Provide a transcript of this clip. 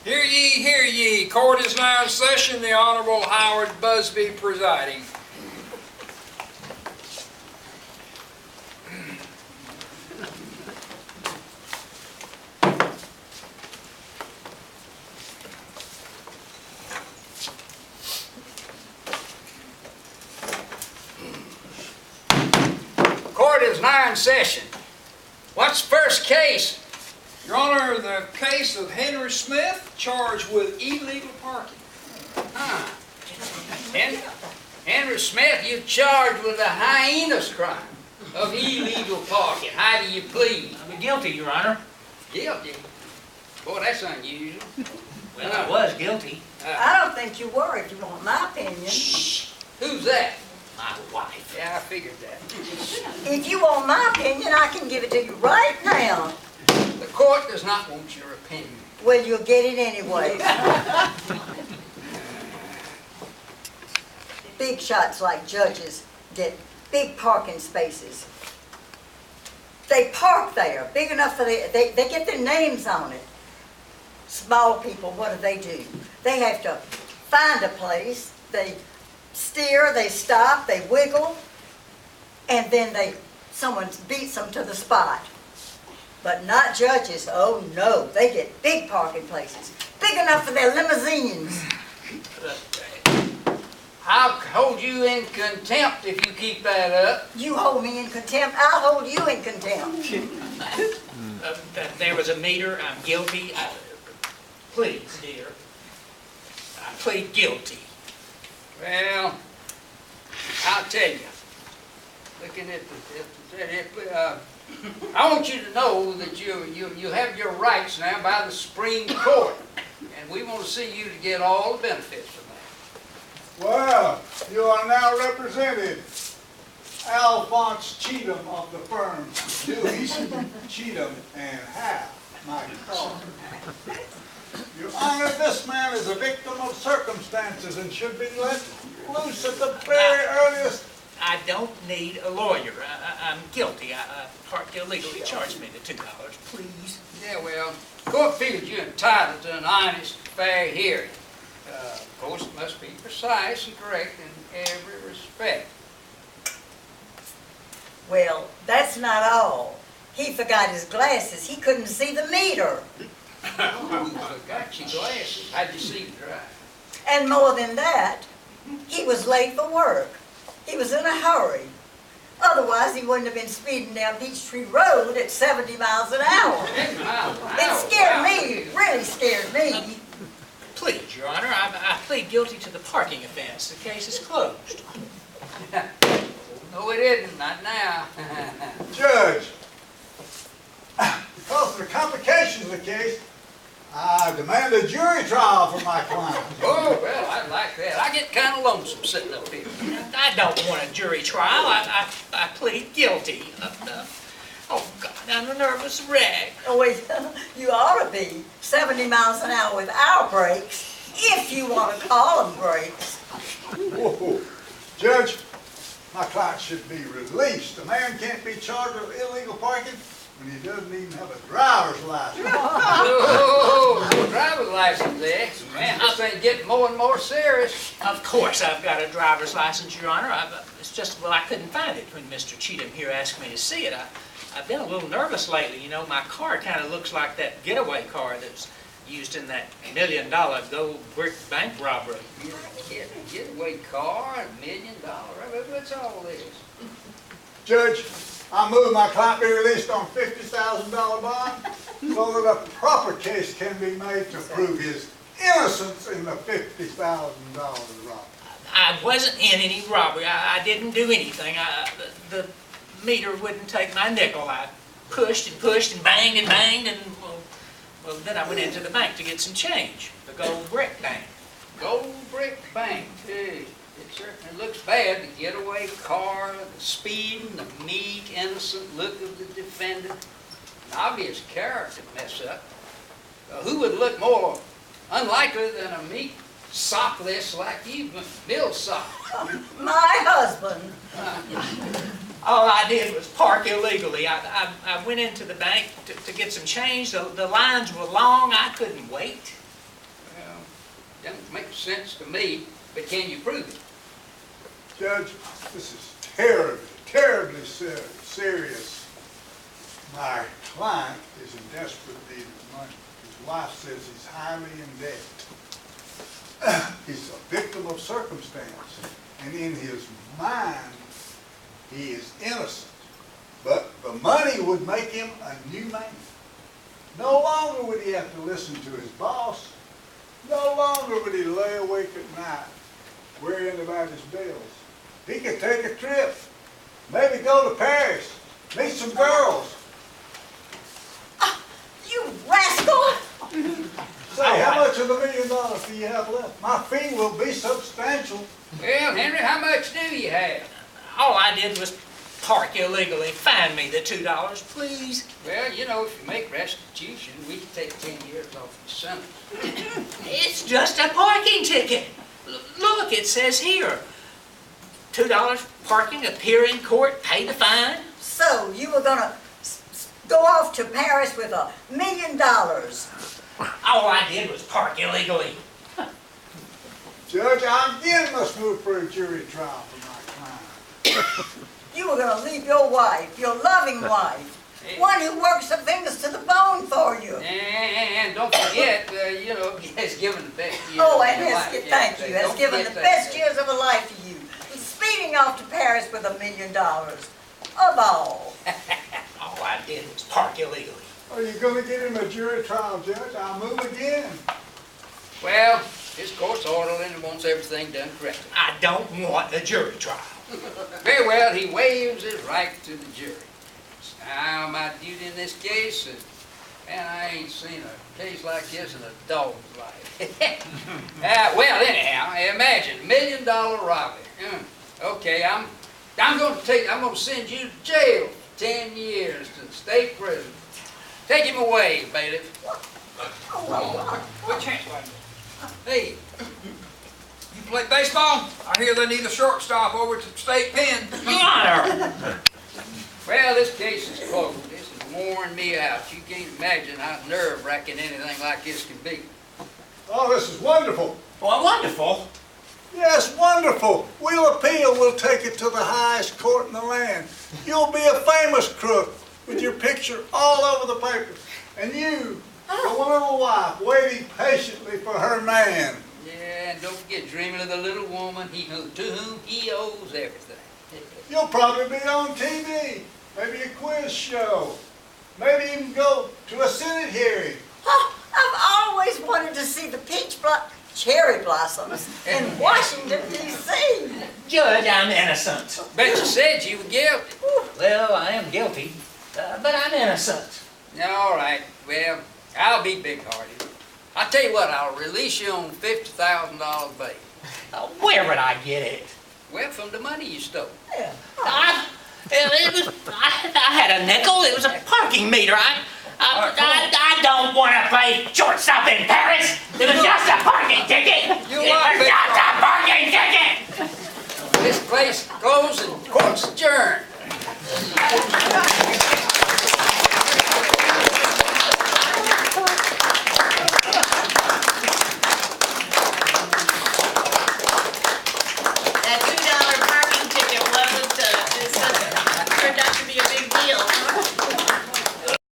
Hear ye. Court is now in session. The Honorable Howard Busby presiding. Court is now in session. What's the first case? Your Honor, the case of Henry Smith, charged with illegal parking. Henry Smith, you're charged with a heinous crime of illegal parking. How do you plead? I'm guilty, Your Honor. Guilty? Boy, that's unusual. Well, I was guilty. I don't think you were, if you want my opinion. Shh. Who's that? My wife. Yeah, I figured that. If you want my opinion, I can give it to you right now. The court does not want your opinion. Well, you'll get it anyway. Big shots like judges get big parking spaces. They park there, big enough for they get their names on it. Small people, what do? They have to find a place, they steer, they stop, they wiggle, and then someone beats them to the spot. But not judges. Oh no, they get big parking places, big enough for their limousines. I'll hold you in contempt if you keep that up. You hold me in contempt, I'll hold you in contempt. There was a meter. I'm guilty. Please, dear. I plead guilty. Well, I'll tell you. Looking at I want you to know that you have your rights now by the Supreme Court, and we want to see you to get all the benefits from that. Well, you are now represented. Alphonse Cheatham of the firm Dewey's, Cheatham and Half, my car. Your Honor, this man is a victim of circumstances and should be let loose at the very earliest. I don't need a lawyer. I'm guilty. I parked illegally. Charge me the $2, please. Yeah, well, the court feels you're entitled to an honest, fair hearing. Of course, it must be precise and correct in every respect. Well, that's not all. He forgot his glasses. He couldn't see the meter. I got your glasses. How'd you see it drive? And more than that, he was late for work. He was in a hurry. Otherwise, he wouldn't have been speeding down Peachtree Road at 70 miles an hour. 10 miles an hour. It scared me, really scared me. Please, Your Honor, I plead guilty to the parking offense. The case is closed. No, it isn't. Not now. Judge, because of the complications of the case, I demand a jury trial for my client. Oh, well, I like that. I get kind of lonesome sitting up here. I don't want a jury trial. I plead guilty. Oh, God, I'm a nervous wreck. Oh, wait, you ought to be 70 miles an hour without brakes, if you want to call them brakes. Whoa. Judge, my client should be released. A man can't be charged with illegal parking when he doesn't even have a driver's license. Oh, no driver's license there. Man, this thing's getting more and more serious. Of course I've got a driver's license, Your Honor. It's just, well, I couldn't find it when Mr. Cheatham here asked me to see it. I've been a little nervous lately. You know, my car kind of looks like that getaway car that's used in that $1 million gold brick bank robbery. Getaway car, $1 million. What's all this? Judge, I move my client be released on $50,000 bond so that a proper case can be made to prove his innocence in the $50,000 robbery. I wasn't in any robbery. I didn't do anything. The meter wouldn't take my nickel. I pushed and banged and well, then I went into the bank to get some change. The gold brick bank. Gold brick bank, too. It certainly looks bad, the getaway car, the speeding, the meek, innocent look of the defendant. An obvious character mess up. Who would look more unlikely than a meek sockless like you, Bill Sock? My husband. All I did was park illegally. I went into the bank to get some change. The lines were long. I couldn't wait. Doesn't make sense to me, but can you prove it? Judge, this is terribly serious. My client is in desperate need of money. His wife says he's highly in debt. He's a victim of circumstance, and in his mind, he is innocent. But the money would make him a new man. No longer would he have to listen to his boss. No longer would he lay awake at night worrying about his bills. He could take a trip, maybe go to Paris, meet some girls. You rascal! Say, how much of the $1 million do you have left? My fee will be substantial. Well, Henry, how much do you have? All I did was park illegally. Find me the $2, please. Well, you know, if you make restitution, we can take 10 years off the sentence. It's just a parking ticket. Look, it says here, $2 parking, appear in court, pay the fine. So you were gonna go off to Paris with $1 million. All I did was park illegally. Judge, I again must move for a jury trial for my client. You were gonna leave your wife, your loving wife, one who works her fingers to the bone for you. And don't forget, you know, he has given the best years Oh, of and your has, life. thank you, has Don't given forget the that. best years of her life to you. And speeding off to Paris with $1 million. Of all. All I did was park illegally. Are you gonna get him a jury trial, Judge? I'll move again. Well, his court's orderly and wants everything done correctly. I don't want a jury trial. Very well, he waives his right to the jury. Now, my duty in this case is, man, I ain't seen a case like this in a dog's life. Well, anyhow, imagine $1 million robbery. Okay, I'm gonna send you to jail for 10 years to the state prison. Take him away, bailiff. Which hand? Hey, you play baseball? I hear they need a shortstop over at the state pen. Your Honor! Well, this case is closed. This is worn me out. You can't imagine how nerve-wracking anything like this can be. Oh, this is wonderful. Well, wonderful. Yes, wonderful. We'll appeal. We'll take it to the highest court in the land. You'll be a famous crook with your picture all over the papers. And you, the little wife, waiting patiently for her man. Yeah, and don't forget dreaming of the little woman to whom he owes everything. You'll probably be on TV, maybe a quiz show, maybe even go to a Senate hearing. Oh, I've always wanted to see the cherry blossoms in Washington, D.C. Judge, I'm innocent. Bet you said you were guilty. Well, I am guilty, but I'm innocent. All right, well, I'll be big-hearted. I'll tell you what, I'll release you on $50,000 bail. Where would I get it? Well, from the money you stole. Yeah. I had a nickel. It was a parking meter. I don't want to play shortstop in Paris. It was just a parking ticket. You It are was big just a parking ticket. This place closed and